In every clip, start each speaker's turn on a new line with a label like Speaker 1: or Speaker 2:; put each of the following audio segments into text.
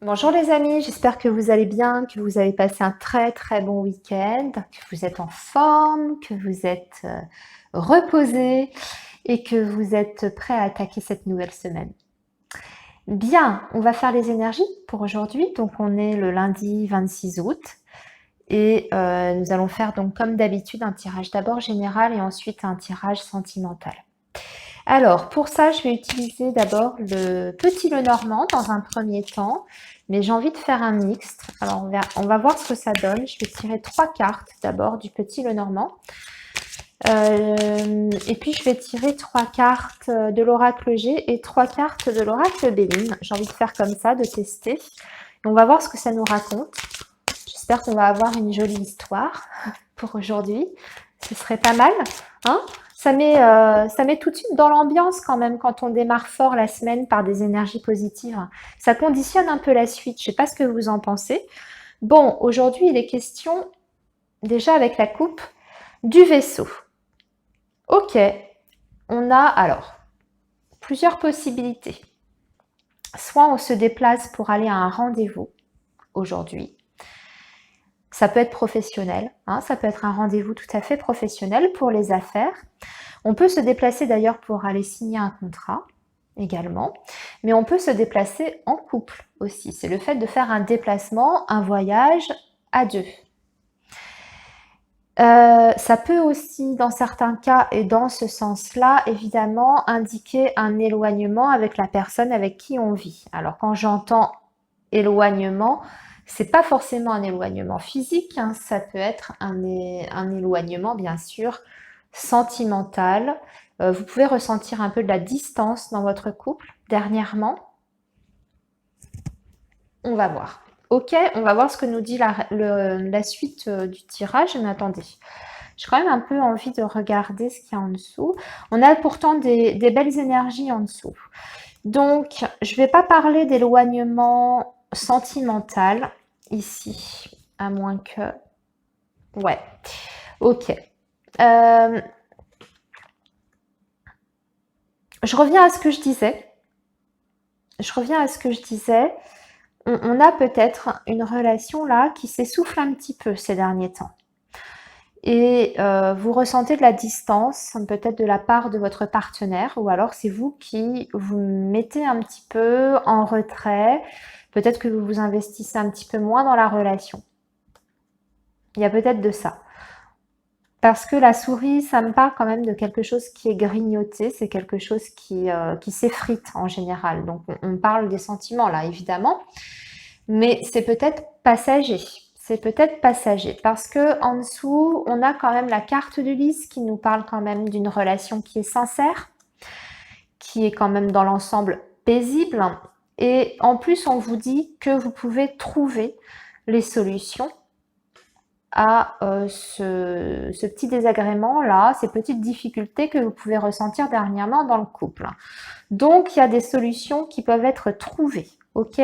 Speaker 1: Bonjour les amis, j'espère que vous allez bien, que vous avez passé un très bon week-end, que vous êtes en forme, que vous êtes reposés et que vous êtes prêts à attaquer cette nouvelle semaine. Bien, on va faire les énergies pour aujourd'hui. Donc on est le lundi 26 août et nous allons faire donc comme d'habitude un tirage d'abord général et ensuite un tirage sentimental. Alors, pour ça, je vais utiliser d'abord le petit Lenormand dans un premier temps, mais j'ai envie de faire un mixte. Alors, on va voir ce que ça donne. Je vais tirer 3 cartes d'abord du petit Lenormand. Et puis, je vais tirer 3 cartes de l'oracle G et 3 cartes de l'oracle Béline. J'ai envie de faire comme ça, de tester. Et on va voir ce que ça nous raconte. J'espère qu'on va avoir une jolie histoire pour aujourd'hui. Ce serait pas mal, hein? Ça met tout de suite dans l'ambiance quand même quand on démarre fort la semaine par des énergies positives. Ça conditionne un peu la suite. Je sais pas ce que vous en pensez. Bon, aujourd'hui, il est question, déjà avec la coupe, du vaisseau. Ok, on a alors plusieurs possibilités. Soit on se déplace pour aller à un rendez-vous aujourd'hui. Ça peut être professionnel, hein, ça peut être un rendez-vous tout à fait professionnel pour les affaires. On peut se déplacer d'ailleurs pour aller signer un contrat également, mais on peut se déplacer en couple aussi. C'est le fait de faire un déplacement, un voyage à deux. Ça peut aussi, dans certains cas et dans ce sens-là, évidemment, indiquer un éloignement avec la personne avec qui on vit. Alors quand j'entends éloignement, c'est pas forcément un éloignement physique, hein, ça peut être un éloignement, bien sûr, sentimental. Vous pouvez ressentir un peu de la distance dans votre couple dernièrement. On va voir. Ok, on va voir ce que nous dit la suite du tirage. Mais attendez, j'ai quand même un peu envie de regarder ce qu'il y a en dessous. On a pourtant des belles énergies en dessous. Donc, je ne vais pas parler d'éloignement sentimental ici, à moins que... Ouais, ok. Je reviens à ce que je disais. On a peut-être une relation là qui s'essouffle un petit peu ces derniers temps. Et vous ressentez de la distance, peut-être de la part de votre partenaire, ou alors c'est vous qui vous mettez un petit peu en retrait, peut-être que vous vous investissez un petit peu moins dans la relation. Il y a peut-être de ça. Parce que la souris, ça me parle quand même de quelque chose qui est grignoté, c'est quelque chose qui s'effrite en général. Donc on parle des sentiments là, évidemment, mais c'est peut-être passager. C'est peut-être passager parce que en dessous, on a quand même la carte de lys qui nous parle quand même d'une relation qui est sincère, qui est quand même dans l'ensemble paisible. Et en plus, on vous dit que vous pouvez trouver les solutions à ce petit désagrément-là, ces petites difficultés que vous pouvez ressentir dernièrement dans le couple. Donc, il y a des solutions qui peuvent être trouvées, ok?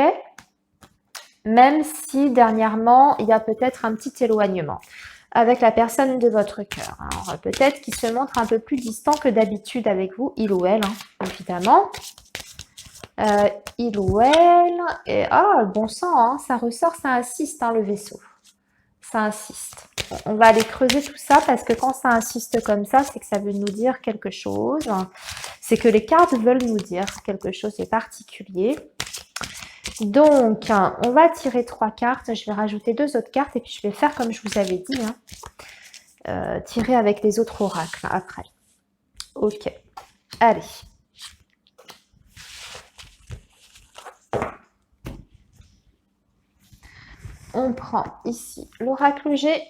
Speaker 1: Même si dernièrement, il y a peut-être un petit éloignement avec la personne de votre cœur. Alors, peut-être qu'il se montre un peu plus distant que d'habitude avec vous, il ou elle, hein, évidemment. Il ou elle, et bon sang, hein, ça ressort, ça insiste, hein, le vaisseau. Ça insiste. Bon, on va aller creuser tout ça parce que quand ça insiste comme ça, c'est que ça veut nous dire quelque chose. C'est que les cartes veulent nous dire quelque chose de particulier. Donc, on va tirer 3 cartes. Je vais rajouter 2 autres cartes et puis je vais faire comme je vous avais dit. Tirer avec les autres oracles après. Ok. Allez. On prend ici l'oracle G.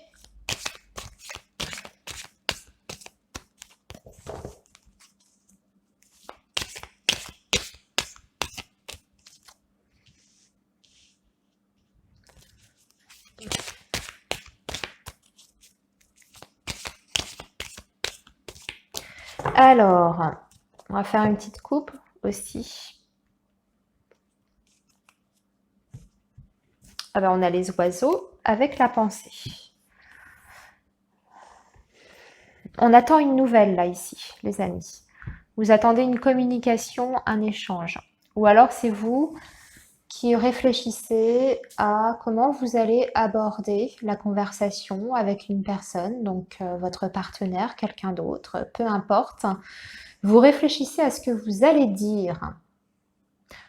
Speaker 1: Alors, on va faire une petite coupe aussi. Alors, on a les oiseaux avec la pensée. On attend une nouvelle là ici, les amis. Vous attendez une communication, un échange. Ou alors c'est vous qui réfléchissez à comment vous allez aborder la conversation avec une personne, donc votre partenaire, quelqu'un d'autre, peu importe. Vous réfléchissez à ce que vous allez dire.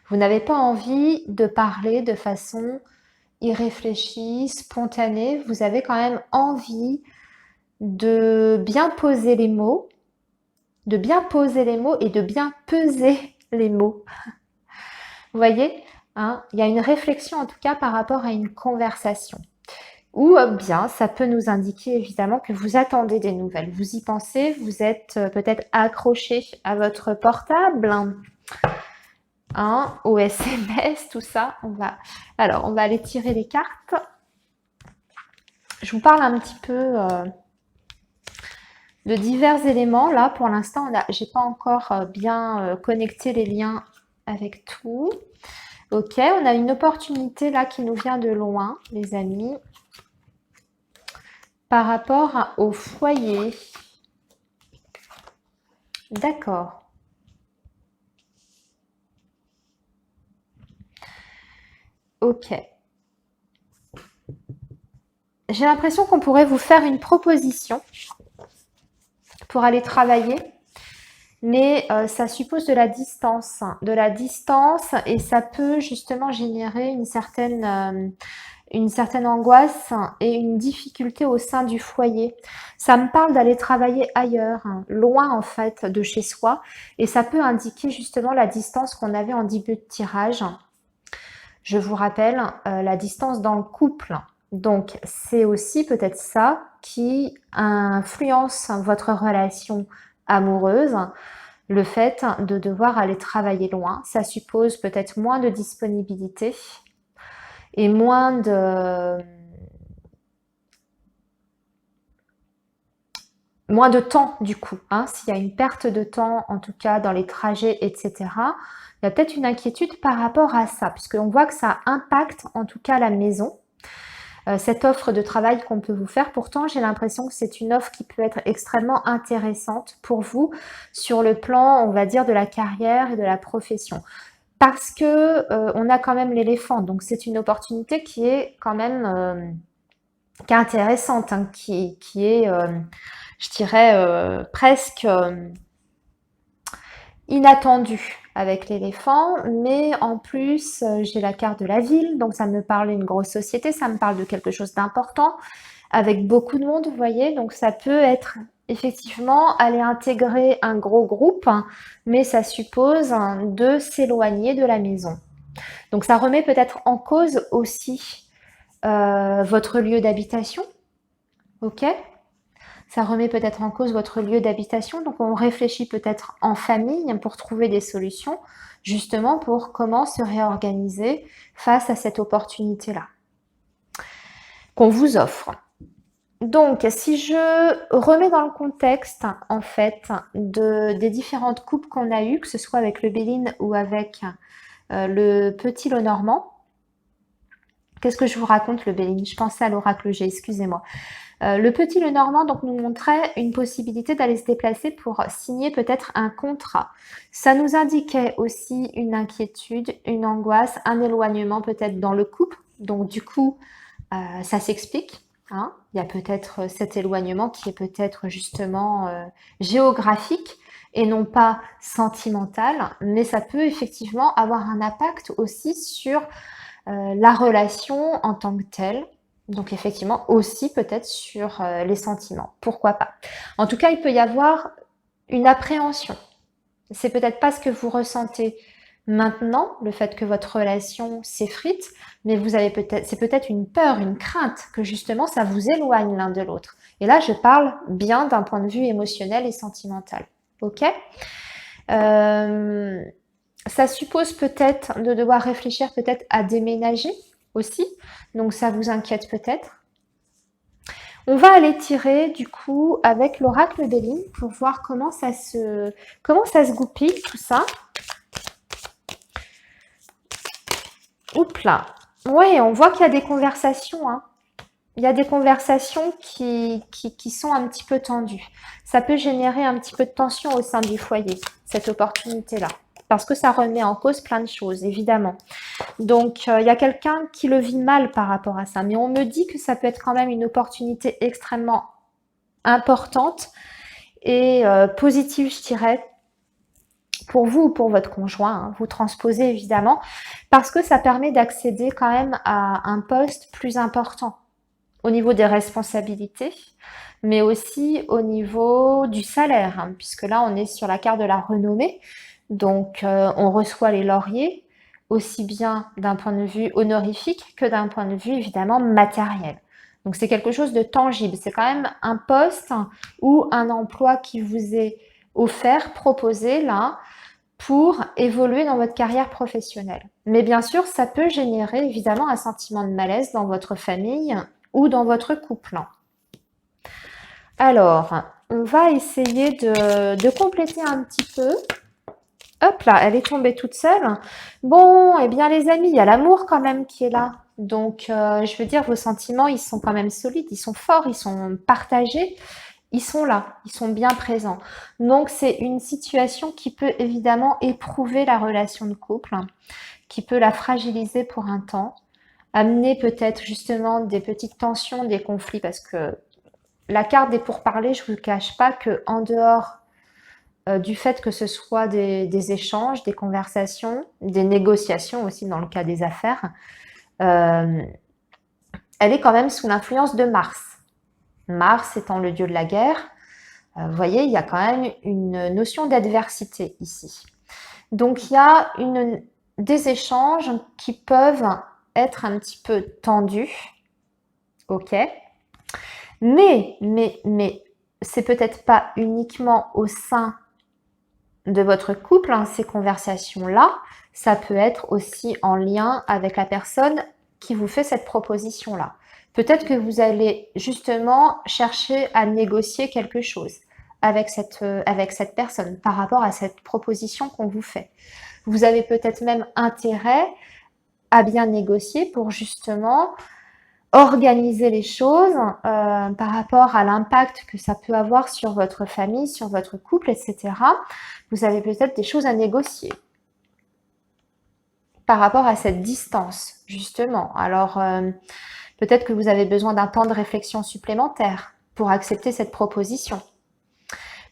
Speaker 1: Vous n'avez pas envie de parler de façon irréfléchie, spontanée. Vous avez quand même envie de bien poser les mots, et de bien peser les mots. Vous voyez, hein, il y a une réflexion en tout cas par rapport à une conversation. Ou bien, ça peut nous indiquer évidemment que vous attendez des nouvelles. Vous y pensez, vous êtes peut-être accroché à votre portable, hein, au SMS, tout ça. Alors, on va aller tirer les cartes. Je vous parle un petit peu de divers éléments. Là, pour l'instant, j'ai pas encore bien connecté les liens avec tout. Ok, on a une opportunité là qui nous vient de loin, les amis, par rapport au foyer. D'accord. Ok. J'ai l'impression qu'on pourrait vous faire une proposition pour aller travailler, mais ça suppose de la distance. Et ça peut justement générer une certaine angoisse et une difficulté au sein du foyer. Ça me parle d'aller travailler ailleurs, hein, loin en fait de chez soi, et ça peut indiquer justement la distance qu'on avait en début de tirage. Je vous rappelle la distance dans le couple. Donc, c'est aussi peut-être ça qui influence votre relation amoureuse. Le fait de devoir aller travailler loin, ça suppose peut-être moins de disponibilité et moins de temps du coup. Hein. S'il y a une perte de temps, en tout cas dans les trajets, etc., il y a peut-être une inquiétude par rapport à ça, puisqu'on voit que ça impacte en tout cas la maison. Cette offre de travail qu'on peut vous faire, pourtant j'ai l'impression que c'est une offre qui peut être extrêmement intéressante pour vous sur le plan, on va dire, de la carrière et de la profession. Parce que on a quand même l'éléphant, donc c'est une opportunité qui est quand même qui est intéressante, hein, qui est, je dirais, presque inattendue avec l'éléphant, mais en plus j'ai la carte de la ville, donc ça me parle d'une grosse société, ça me parle de quelque chose d'important, avec beaucoup de monde, vous voyez, donc ça peut être effectivement aller intégrer un gros groupe, hein, mais ça suppose de s'éloigner de la maison. Donc ça remet peut-être en cause aussi votre lieu d'habitation, ok? Ça remet peut-être en cause votre lieu d'habitation, donc on réfléchit peut-être en famille pour trouver des solutions, justement pour comment se réorganiser face à cette opportunité-là qu'on vous offre. Donc, si je remets dans le contexte, en fait, des différentes coupes qu'on a eues, que ce soit avec le Béline ou avec le petit Lenormand, qu'est-ce que je vous raconte, le Béline? Je pensais à l'oracle G, excusez-moi. Le petit Lenormand donc nous montrait une possibilité d'aller se déplacer pour signer peut-être un contrat. Ça nous indiquait aussi une inquiétude, une angoisse, un éloignement peut-être dans le couple. Donc du coup, ça s'explique. Hein. Il y a peut-être cet éloignement qui est peut-être justement géographique et non pas sentimental, mais ça peut effectivement avoir un impact aussi sur la relation en tant que telle. Donc effectivement aussi peut-être sur les sentiments, pourquoi pas. En tout cas, il peut y avoir une appréhension. C'est peut-être pas ce que vous ressentez maintenant, le fait que votre relation s'effrite, mais vous avez c'est peut-être une peur, une crainte que justement ça vous éloigne l'un de l'autre. Et là, je parle bien d'un point de vue émotionnel et sentimental. Ok ? Ça suppose peut-être de devoir réfléchir peut-être à déménager aussi. Donc ça vous inquiète peut-être. On va aller tirer du coup avec l'oracle Béline pour voir comment ça se goupille tout ça. Oups là. Ouais, on voit qu'il y a des conversations. Hein. Il y a des conversations qui sont un petit peu tendues. Ça peut générer un petit peu de tension au sein du foyer, cette opportunité-là. parce que ça remet en cause plein de choses, évidemment. Donc, il y a quelqu'un qui le vit mal par rapport à ça. Mais on me dit que ça peut être quand même une opportunité extrêmement importante et positive, je dirais, pour vous ou pour votre conjoint. Hein. Vous transposez, évidemment, parce que ça permet d'accéder quand même à un poste plus important au niveau des responsabilités, mais aussi au niveau du salaire, hein, puisque là, on est sur la carte de la renommée. Donc, on reçoit les lauriers, aussi bien d'un point de vue honorifique que d'un point de vue, évidemment, matériel. Donc, c'est quelque chose de tangible. C'est quand même un poste ou un emploi qui vous est offert, proposé, là, pour évoluer dans votre carrière professionnelle. Mais bien sûr, ça peut générer, évidemment, un sentiment de malaise dans votre famille ou dans votre couple. Alors, on va essayer de compléter un petit peu. Hop là, elle est tombée toute seule. Bon, eh bien les amis, il y a l'amour quand même qui est là. Donc, je veux dire, vos sentiments, ils sont quand même solides, ils sont forts, ils sont partagés, ils sont là, ils sont bien présents. Donc, c'est une situation qui peut évidemment éprouver la relation de couple, qui peut la fragiliser pour un temps, amener peut-être justement des petites tensions, des conflits, parce que la carte des pourparlers, je ne vous cache pas que en dehors du fait que ce soit des échanges, des conversations, des négociations aussi dans le cas des affaires, elle est quand même sous l'influence de Mars. Mars étant le dieu de la guerre, vous voyez, il y a quand même une notion d'adversité ici. Donc il y a des échanges qui peuvent être un petit peu tendus, ok, mais c'est peut-être pas uniquement au sein de votre couple, hein, ces conversations-là, ça peut être aussi en lien avec la personne qui vous fait cette proposition-là. Peut-être que vous allez justement chercher à négocier quelque chose avec cette personne par rapport à cette proposition qu'on vous fait. Vous avez peut-être même intérêt à bien négocier pour justement organiser les choses par rapport à l'impact que ça peut avoir sur votre famille, sur votre couple, etc. Vous avez peut-être des choses à négocier par rapport à cette distance, justement. Alors, peut-être que vous avez besoin d'un temps de réflexion supplémentaire pour accepter cette proposition.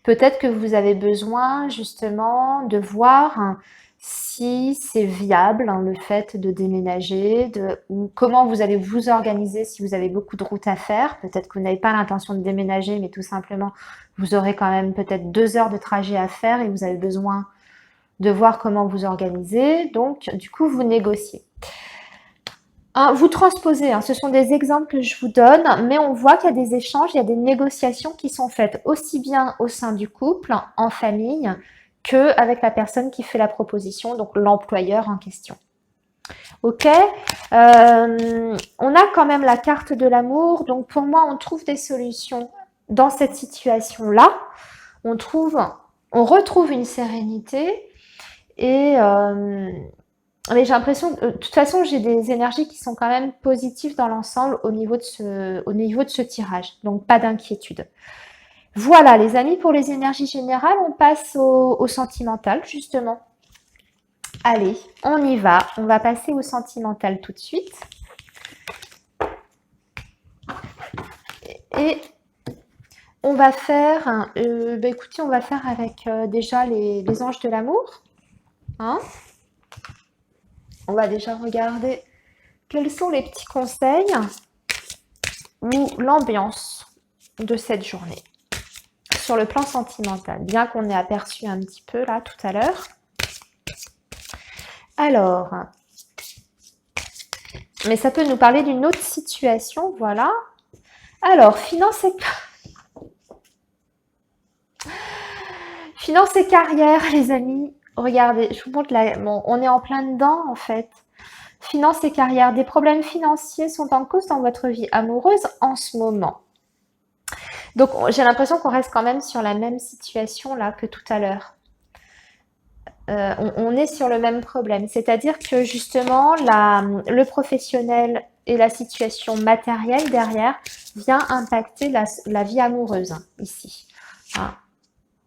Speaker 1: Peut-être que vous avez besoin, justement, de voir si c'est viable, hein, le fait de déménager, ou comment vous allez vous organiser si vous avez beaucoup de routes à faire. Peut-être que vous n'avez pas l'intention de déménager, mais tout simplement, vous aurez quand même peut-être 2 heures de trajet à faire et vous avez besoin de voir comment vous organiser. Donc, du coup, vous négociez. Hein, vous transposez, hein, ce sont des exemples que je vous donne, mais on voit qu'il y a des échanges, il y a des négociations qui sont faites aussi bien au sein du couple, en famille, qu'avec la personne qui fait la proposition, donc l'employeur en question. Ok, on a quand même la carte de l'amour, donc pour moi, on trouve des solutions dans cette situation-là. On retrouve une sérénité et mais j'ai l'impression que de toute façon, j'ai des énergies qui sont quand même positives dans l'ensemble au niveau de ce tirage. Donc, pas d'inquiétude. Voilà, les amis, pour les énergies générales, on passe au sentimental, justement. Allez, on y va. On va passer au sentimental tout de suite. Et on va faire, écoutez, on va faire avec déjà les anges de l'amour. Hein? On va déjà regarder quels sont les petits conseils ou l'ambiance de cette journée sur le plan sentimental, bien qu'on ait aperçu un petit peu là tout à l'heure. Alors, mais ça peut nous parler d'une autre situation, voilà. Alors, finance et carrière, les amis. Regardez, je vous montre là, bon, on est en plein dedans en fait. Finance et carrière, des problèmes financiers sont en cause dans votre vie amoureuse en ce moment. Donc, j'ai l'impression qu'on reste quand même sur la même situation là que tout à l'heure. On est sur le même problème, c'est-à-dire que justement, le professionnel et la situation matérielle derrière vient impacter la vie amoureuse ici. Hein.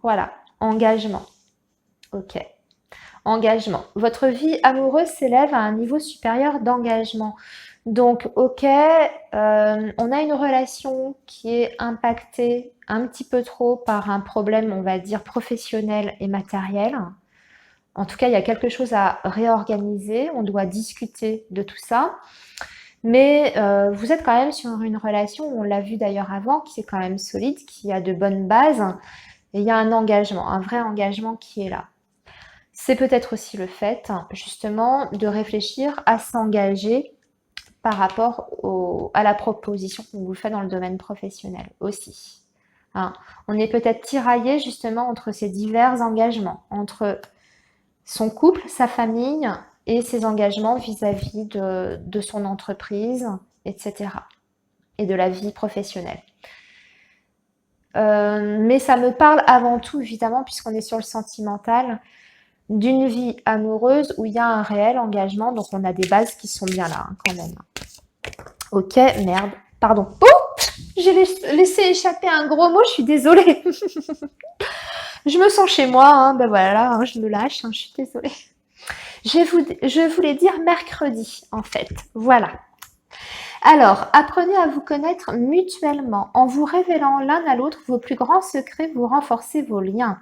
Speaker 1: Voilà, engagement. Ok. Engagement. Votre vie amoureuse s'élève à un niveau supérieur d'engagement. Donc, ok, on a une relation qui est impactée un petit peu trop par un problème, on va dire, professionnel et matériel. En tout cas, il y a quelque chose à réorganiser, on doit discuter de tout ça. Mais vous êtes quand même sur une relation, on l'a vu d'ailleurs avant, qui est quand même solide, qui a de bonnes bases. Et il y a un engagement, un vrai engagement qui est là. C'est peut-être aussi le fait, justement, de réfléchir à s'engager par rapport à la proposition qu'on vous fait dans le domaine professionnel aussi. Hein. On est peut-être tiraillé justement entre ces divers engagements, entre son couple, sa famille et ses engagements vis-à-vis de son entreprise, etc. et de la vie professionnelle. Mais ça me parle avant tout, évidemment, puisqu'on est sur le sentimental, d'une vie amoureuse où il y a un réel engagement, donc on a des bases qui sont bien là, hein, quand même. Ok, merde, pardon. Oh, j'ai laissé échapper un gros mot, je suis désolée. Je me sens chez moi, hein, ben voilà, hein, je me lâche, hein, je suis désolée. Je voulais dire mercredi, en fait, voilà. Alors, apprenez à vous connaître mutuellement. En vous révélant l'un à l'autre vos plus grands secrets, vous renforcez vos liens.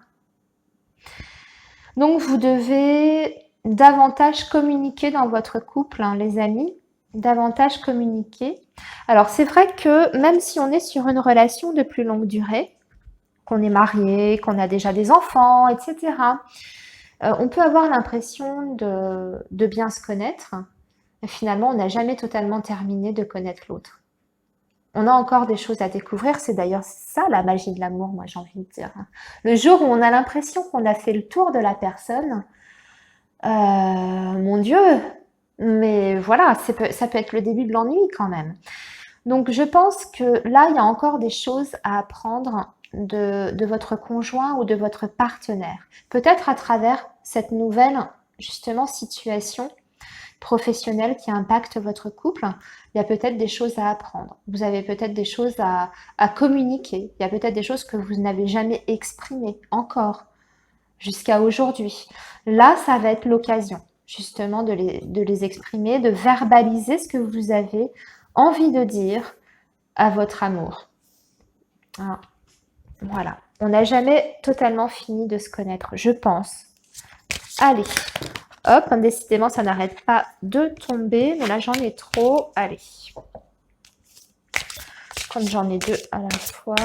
Speaker 1: Donc, vous devez davantage communiquer dans votre couple, hein, les amis, davantage communiquer. Alors, c'est vrai que même si on est sur une relation de plus longue durée, qu'on est marié, qu'on a déjà des enfants, etc., on peut avoir l'impression de bien se connaître. Et finalement, on n'a jamais totalement terminé de connaître l'autre. On a encore des choses à découvrir. C'est d'ailleurs ça la magie de l'amour, moi j'ai envie de dire. Le jour où on a l'impression qu'on a fait le tour de la personne, mon Dieu, mais voilà, ça peut être le début de l'ennui quand même. Donc je pense que là, il y a encore des choses à apprendre de votre conjoint ou de votre partenaire. Peut-être à travers cette nouvelle, justement, situation professionnelle qui impacte votre couple, il y a peut-être des choses à apprendre. Vous avez peut-être des choses à communiquer. Il y a peut-être des choses que vous n'avez jamais exprimées encore jusqu'à aujourd'hui. Là, ça va être l'occasion justement de les exprimer, de verbaliser ce que vous avez envie de dire à votre amour. Ah, voilà. On n'a jamais totalement fini de se connaître, je pense. Allez, hop, décidément, ça n'arrête pas de tomber, mais là, j'en ai trop. Allez. Comme j'en ai deux à la fois.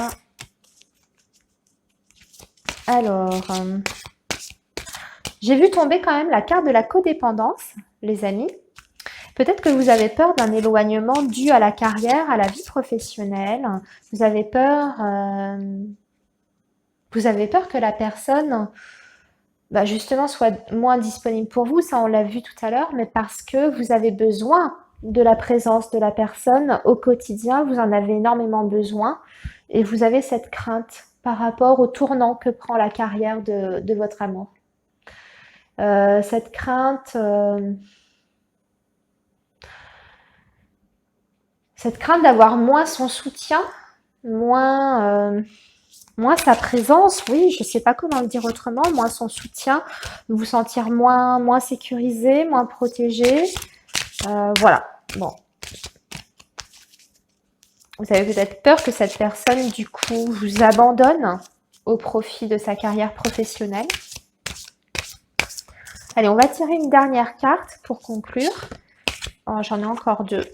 Speaker 1: Alors, j'ai vu tomber quand même la carte de la codépendance, les amis. Peut-être que vous avez peur d'un éloignement dû à la carrière, à la vie professionnelle. Vous avez peur que la personne, justement, soit moins disponible pour vous. Ça, on l'a vu tout à l'heure, mais parce que vous avez besoin de la présence de la personne au quotidien. Vous en avez énormément besoin et vous avez cette crainte par rapport au tournant que prend la carrière de votre amour. Cette crainte d'avoir moins son soutien, moins sa présence, oui, je ne sais pas comment le dire autrement, moins son soutien, de vous sentir moins sécurisé, moins protégé. Voilà, bon. Vous avez peut-être peur que cette personne, du coup, vous abandonne au profit de sa carrière professionnelle. Allez, on va tirer une dernière carte pour conclure. Oh, j'en ai encore deux.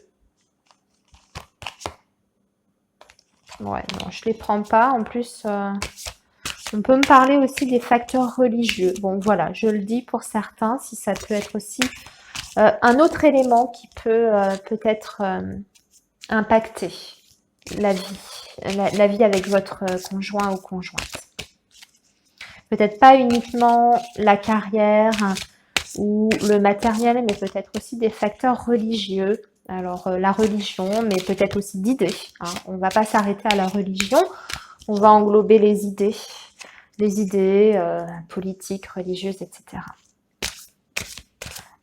Speaker 1: Ouais, non, je les prends pas. En plus, on peut me parler aussi des facteurs religieux. Bon, voilà, je le dis pour certains, si ça peut être aussi un autre élément qui peut peut-être impacter la vie avec votre conjoint ou conjointe. Peut-être pas uniquement la carrière ou le matériel, mais peut-être aussi des facteurs religieux. Alors, la religion, mais peut-être aussi d'idées. Hein. On ne va pas s'arrêter à la religion, on va englober les idées politiques, religieuses, etc.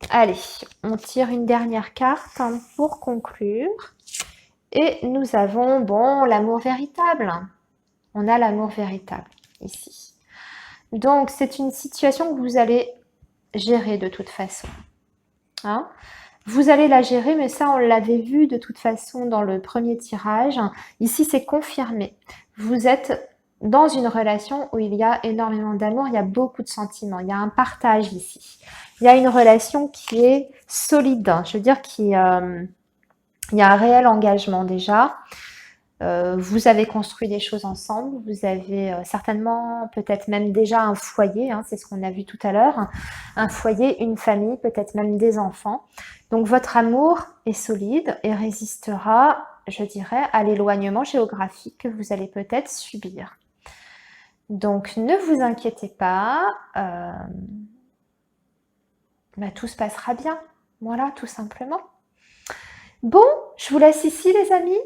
Speaker 1: Allez, on tire une dernière carte pour conclure. Et nous avons, bon, l'amour véritable. On a l'amour véritable ici. Donc, c'est une situation que vous allez gérer de toute façon. Hein. Vous allez la gérer, mais ça, on l'avait vu de toute façon dans le premier tirage. Ici, c'est confirmé. Vous êtes dans une relation où il y a énormément d'amour, il y a beaucoup de sentiments, il y a un partage ici. Il y a une relation qui est solide, je veux dire qu'il y a un réel engagement déjà. Vous avez construit des choses ensemble, vous avez certainement peut-être même déjà un foyer, hein, c'est ce qu'on a vu tout à l'heure, un foyer, une famille, peut-être même des enfants. Donc votre amour est solide et résistera, je dirais, à l'éloignement géographique que vous allez peut-être subir. Donc ne vous inquiétez pas, tout se passera bien, voilà, tout simplement. Bon, je vous laisse ici les amis.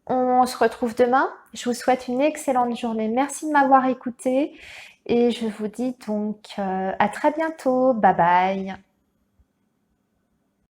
Speaker 1: On se retrouve demain. Je vous souhaite une excellente journée. Merci de m'avoir écouté et je vous dis donc à très bientôt. Bye bye.